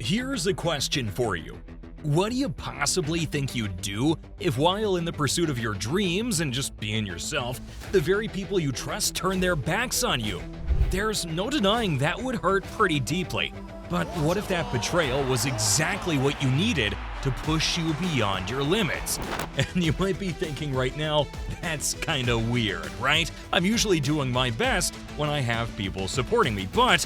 Here's a question for you. What do you possibly think you'd do if, while in the pursuit of your dreams and just being yourself, the very people you trust turn their backs on you? There's no denying that would hurt pretty deeply. But what if that betrayal was exactly what you needed to push you beyond your limits? And you might be thinking right now, that's kinda weird, right? I'm usually doing my best when I have people supporting me, but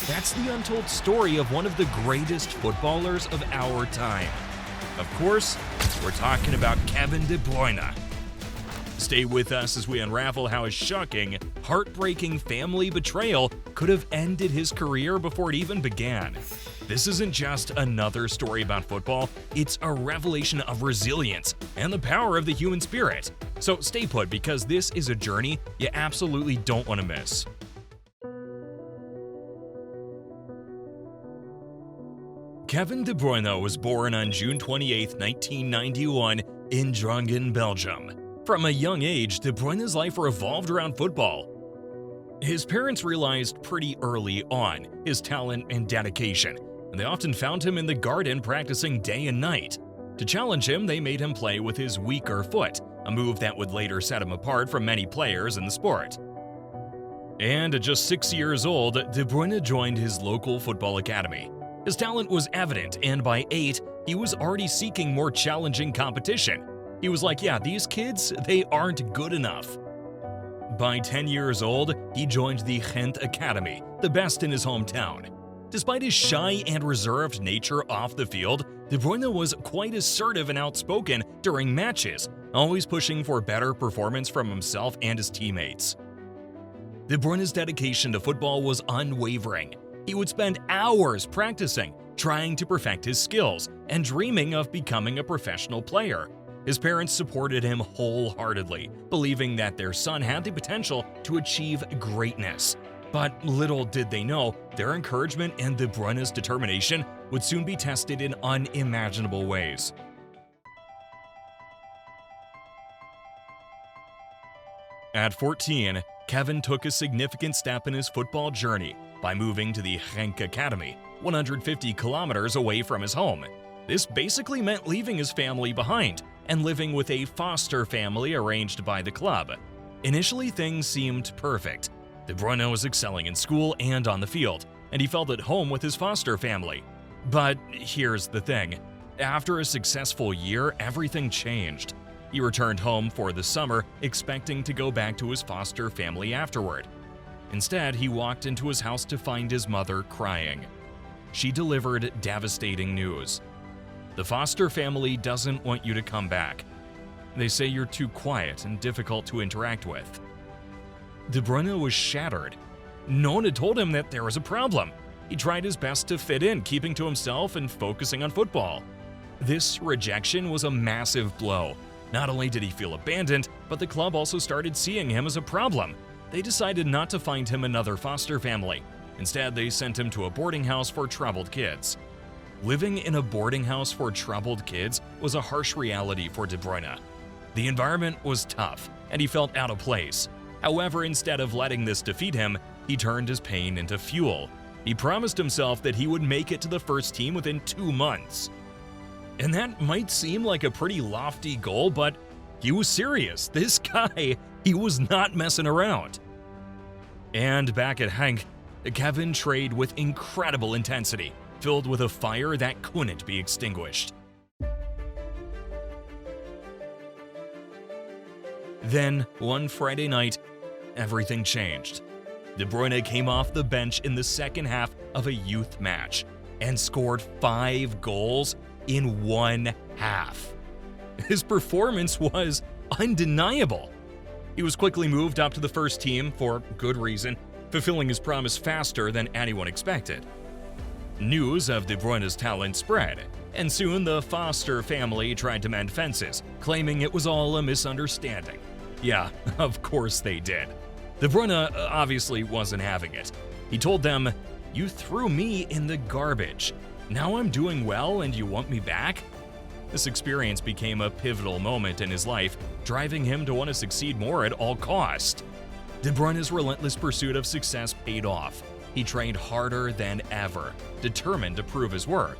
that's the untold story of one of the greatest footballers of our time. Of course, we're talking about Kevin De Bruyne. Stay with us as we unravel how a shocking, heartbreaking family betrayal could have ended his career before it even began. This isn't just another story about football, it's a revelation of resilience and the power of the human spirit. So stay put, because this is a journey you absolutely don't want to miss. Kevin De Bruyne was born on June 28, 1991 in Drongen, Belgium. From a young age, De Bruyne's life revolved around football. His parents realized pretty early on his talent and dedication, and they often found him in the garden practicing day and night. To challenge him, they made him play with his weaker foot, a move that would later set him apart from many players in the sport. And at just 6 years old, De Bruyne joined his local football academy. His talent was evident, and by 8, he was already seeking more challenging competition. He was like, yeah, these kids, they aren't good enough. By 10 years old, he joined the Ghent Academy, the best in his hometown. Despite his shy and reserved nature off the field, De Bruyne was quite assertive and outspoken during matches, always pushing for better performance from himself and his teammates. De Bruyne's dedication to football was unwavering. He would spend hours practicing, trying to perfect his skills, and dreaming of becoming a professional player. His parents supported him wholeheartedly, believing that their son had the potential to achieve greatness. But little did they know, their encouragement and De Bruyne's determination would soon be tested in unimaginable ways. At 14, Kevin took a significant step in his football journey by moving to the Ghent Academy, 150 kilometers away from his home. This basically meant leaving his family behind and living with a foster family arranged by the club. Initially, things seemed perfect. De Bruyne was excelling in school and on the field, and he felt at home with his foster family. But here's the thing. After a successful year, everything changed. He returned home for the summer, expecting to go back to his foster family afterward. Instead, he walked into his house to find his mother crying. She delivered devastating news. The foster family doesn't want you to come back. They say you're too quiet and difficult to interact with. De Bruyne was shattered. No one had told him that there was a problem. He tried his best to fit in, keeping to himself and focusing on football. This rejection was a massive blow. Not only did he feel abandoned, but the club also started seeing him as a problem. They decided not to find him another foster family. Instead, they sent him to a boarding house for troubled kids. Living in a boarding house for troubled kids was a harsh reality for De Bruyne. The environment was tough, and he felt out of place. However, instead of letting this defeat him, he turned his pain into fuel. He promised himself that he would make it to the first team within 2 months. And that might seem like a pretty lofty goal, but he was serious. This guy, he was not messing around. And back at Ghent, Kevin trained with incredible intensity, filled with a fire that couldn't be extinguished. Then, one Friday night, everything changed. De Bruyne came off the bench in the second half of a youth match and scored 5 goals in 1 half. His performance was undeniable. He was quickly moved up to the first team for good reason, fulfilling his promise faster than anyone expected. News of De Bruyne's talent spread, and soon the foster family tried to mend fences, claiming it was all a misunderstanding. Yeah, of course they did. De Bruyne obviously wasn't having it. He told them, "You threw me in the garbage. Now I'm doing well and you want me back?" This experience became a pivotal moment in his life, driving him to want to succeed more at all cost. De Bruyne's relentless pursuit of success paid off. he trained harder than ever, determined to prove his worth.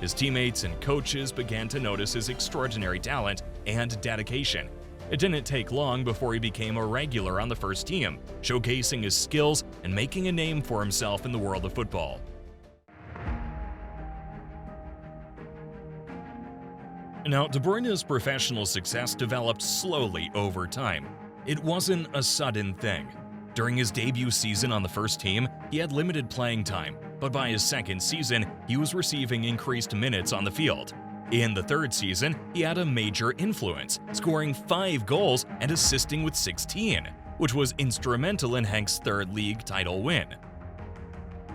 His teammates and coaches began to notice his extraordinary talent and dedication. It didn't take long before he became a regular on the first team, showcasing his skills and making a name for himself in the world of football. Now, De Bruyne's professional success developed slowly over time. It wasn't a sudden thing. During his debut season on the first team, he had limited playing time, but by his second season, he was receiving increased minutes on the field. In the third season, he had a major influence, scoring 5 goals and assisting with 16, which was instrumental in Henk's third league title win.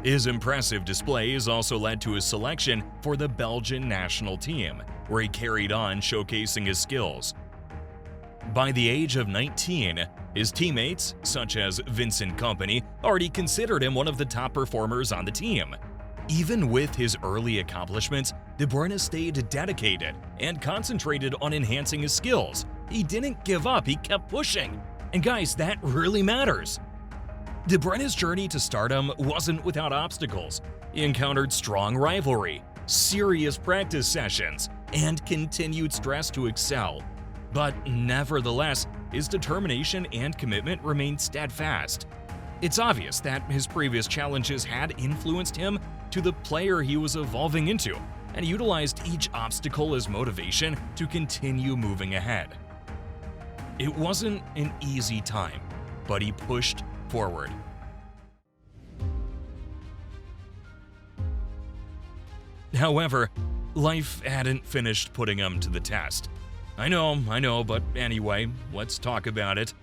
His impressive displays also led to his selection for the Belgian national team, where he carried on showcasing his skills. By the age of 19, his teammates, such as Vincent Kompany, already considered him one of the top performers on the team. Even with his early accomplishments, De Bruyne stayed dedicated and concentrated on enhancing his skills. He didn't give up, he kept pushing. And guys, that really matters. De Bruyne's journey to stardom wasn't without obstacles. He encountered strong rivalry, serious practice sessions, and continued stress to excel. But nevertheless, his determination and commitment remained steadfast. It's obvious that his previous challenges had influenced him to the player he was evolving into, and utilized each obstacle as motivation to continue moving ahead. It wasn't an easy time, but he pushed forward. However, life hadn't finished putting him to the test. I know, but anyway, let's talk about it.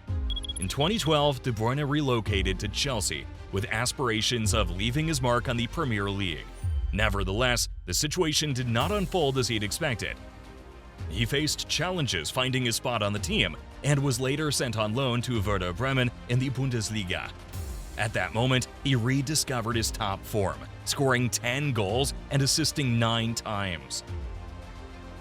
In 2012, De Bruyne relocated to Chelsea with aspirations of leaving his mark on the Premier League. Nevertheless, the situation did not unfold as he'd expected. He faced challenges finding his spot on the team and was later sent on loan to Werder Bremen in the Bundesliga. At that moment, he rediscovered his top form, scoring 10 goals and assisting 9 times.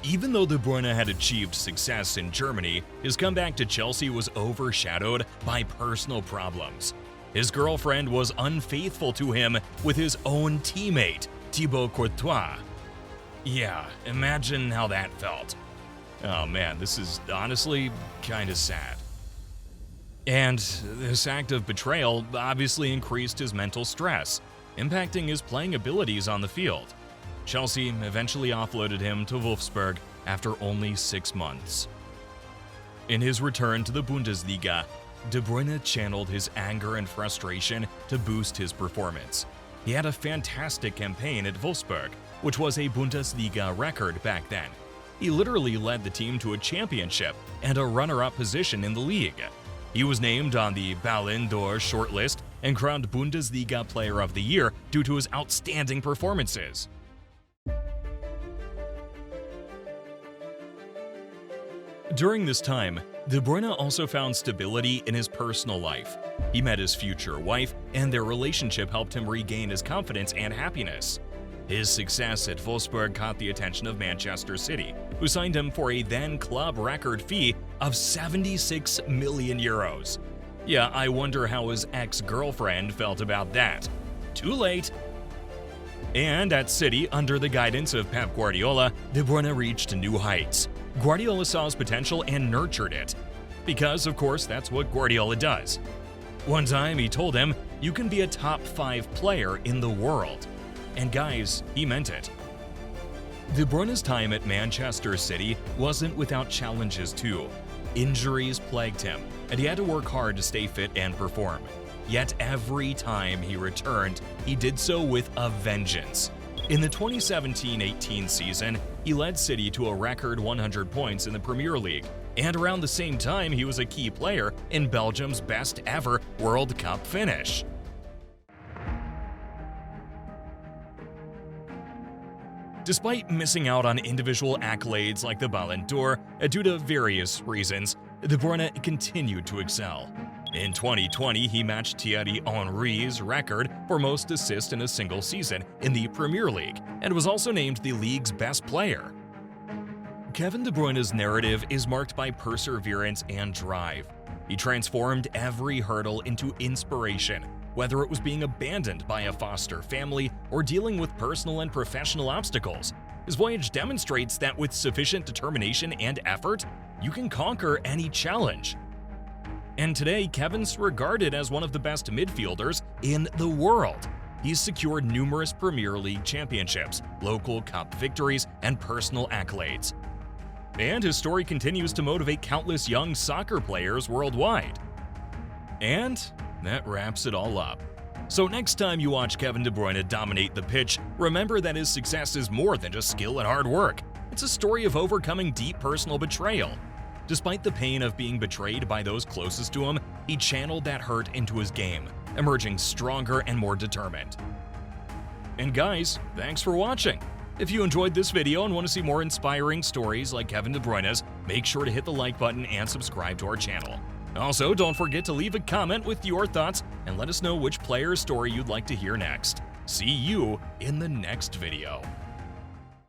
Even though De Bruyne had achieved success in Germany, his comeback to Chelsea was overshadowed by personal problems. His girlfriend was unfaithful to him with his own teammate, Thibaut Courtois. Yeah, imagine how that felt. Oh man, this is honestly kinda sad. And this act of betrayal obviously increased his mental stress, impacting his playing abilities on the field. Chelsea eventually offloaded him to Wolfsburg after only 6 months. In his return to the Bundesliga, De Bruyne channeled his anger and frustration to boost his performance. He had a fantastic campaign at Wolfsburg, which was a Bundesliga record back then. He literally led the team to a championship and a runner-up position in the league. He was named on the Ballon d'Or shortlist and crowned Bundesliga Player of the Year due to his outstanding performances. During this time, De Bruyne also found stability in his personal life. He met his future wife, and their relationship helped him regain his confidence and happiness. His success at Wolfsburg caught the attention of Manchester City, who signed him for a then-club record fee of 76 million euros. Yeah, I wonder how his ex-girlfriend felt about that. Too late! And at City, under the guidance of Pep Guardiola, De Bruyne reached new heights. Guardiola saw his potential and nurtured it. Because, of course, that's what Guardiola does. One time he told him, "You can be a top 5 player in the world." And guys, he meant it. De Bruyne's time at Manchester City wasn't without challenges too. Injuries plagued him, and he had to work hard to stay fit and perform. Yet every time he returned, he did so with a vengeance. In the 2017-18 season, he led City to a record 100 points in the Premier League, and around the same time he was a key player in Belgium's best ever World Cup finish. Despite missing out on individual accolades like the Ballon d'Or due to various reasons, De Bruyne continued to excel. In 2020, he matched Thierry Henry's record for most assists in a single season in the Premier League and was also named the league's best player. Kevin De Bruyne's narrative is marked by perseverance and drive. He transformed every hurdle into inspiration, Whether it was being abandoned by a foster family or dealing with personal and professional obstacles, his voyage demonstrates that with sufficient determination and effort, you can conquer any challenge. And today, Kevin's regarded as one of the best midfielders in the world. He's secured numerous Premier League championships, local cup victories, and personal accolades. And his story continues to motivate countless young soccer players worldwide. And that wraps it all up. So next time you watch Kevin De Bruyne dominate the pitch, remember that his success is more than just skill and hard work. It's a story of overcoming deep personal betrayal. Despite the pain of being betrayed by those closest to him, he channeled that hurt into his game, emerging stronger and more determined. And guys, thanks for watching. If you enjoyed this video and want to see more inspiring stories like Kevin De Bruyne's, make sure to hit the like button and subscribe to our channel. Also, don't forget to leave a comment with your thoughts and let us know which player's story you'd like to hear next. See you in the next video.